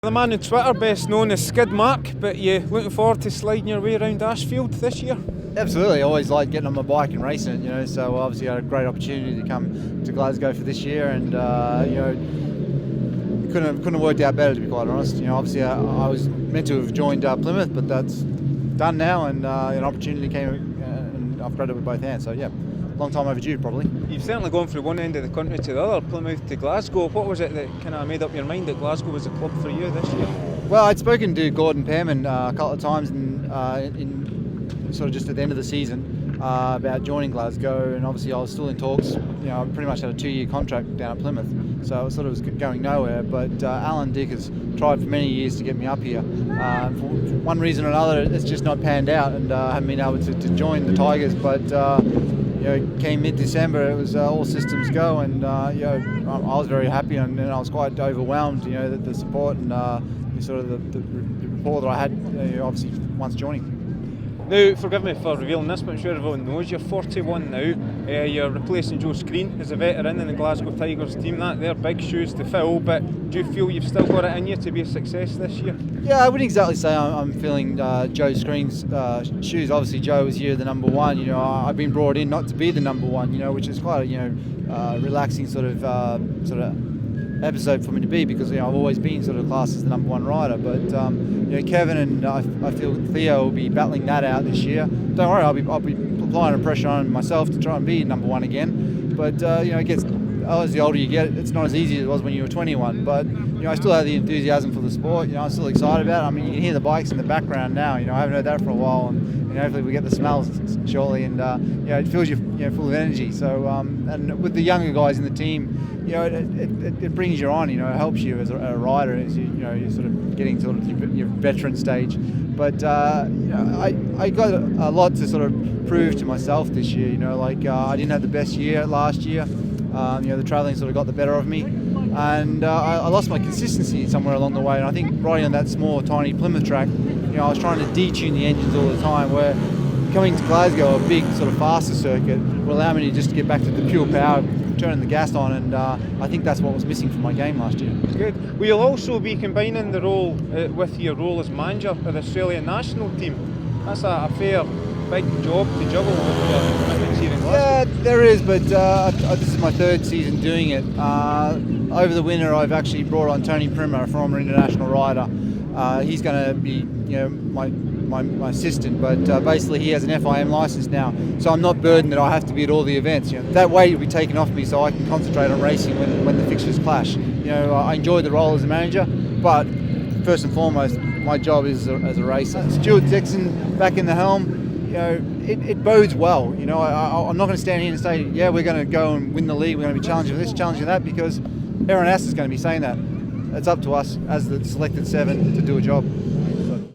The man on Twitter best known as Skid Mark, but you looking forward to sliding your way around Ashfield this year? Absolutely, I always like getting on my bike and racing it, so obviously I had a great opportunity to come to Glasgow for this year, and couldn't have worked out better, to be quite honest. Obviously I was meant to have joined Plymouth, but that's done now, and an opportunity came, and I've grabbed it with both hands. So yeah, long time overdue probably. You've certainly gone from one end of the country to the other, Plymouth to Glasgow. What was it that kind of made up your mind that Glasgow was the club for you this year? Well, I'd spoken to Gordon Pearman a couple of times in sort of just at the end of the season about joining Glasgow, and obviously I was still in talks. I pretty much had a 2-year contract down at Plymouth, so it sort of was going nowhere. But Alan Dick has tried for many years to get me up here. For one reason or another, it's just not panned out, and I haven't been able to join the Tigers. But came mid-December, it was all systems go, and I was very happy, and I was quite overwhelmed. The support and sort of the rapport that I had, obviously once joining. Now, forgive me for revealing this, but I'm sure everyone knows you're 41 now. You're replacing Joe Screen as a veteran in the Glasgow Tigers team. They're big shoes to fill, but do you feel you've still got it in you to be a success this year? Yeah, I wouldn't exactly say I'm filling Joe Screen's shoes. Obviously, Joe was here the number one. I've been brought in not to be the number one. Which is quite a relaxing sort of episode for me to be, because I've always been sort of classed as the number one rider. But Kevin and I feel Theo will be battling that out this year. Don't worry, I'll be applying a pressure on myself to try and be number one again. But it gets, as the older you get, it's not as easy as it was when you were 21. But I still have the enthusiasm for the sport. I'm still excited about it. I mean, you can hear the bikes in the background now. I haven't heard that for a while, and hopefully we get the smells shortly. And it fills you full of energy. So and with the younger guys in the team, it brings you on. It helps you as a rider as you're sort of getting sort of your veteran stage. But I got a lot to sort of prove to myself this year. I didn't have the best year last year. The travelling sort of got the better of me, and I lost my consistency somewhere along the way. And I think riding on that small, tiny Plymouth track, I was trying to detune the engines all the time. Where coming to Glasgow, a big sort of faster circuit, will allow me to just get back to the pure power, turning the gas on, and I think that's what was missing from my game last year. Good. Will you also be combining the role with your role as manager of the Australian national team? That's a fair big job to juggle with your commitments here in Glasgow. Yeah, there is, but this is my third season doing it. Over the winter, I've actually brought on Tony Primer, a former international rider. He's going to be, my assistant, but basically he has an FIM license now, so I'm not burdened that I have to be at all the events. That weight will be taken off me, so I can concentrate on racing when the fixtures clash. I enjoy the role as a manager, but first and foremost, my job is as a racer. Stuart Dixon back in the helm. It bodes well. I'm not going to stand here and say, yeah, we're going to go and win the league, we're going to be challenging for this, challenging that, because everyone else is going to be saying that. It's up to us as the selected 7 to do a job.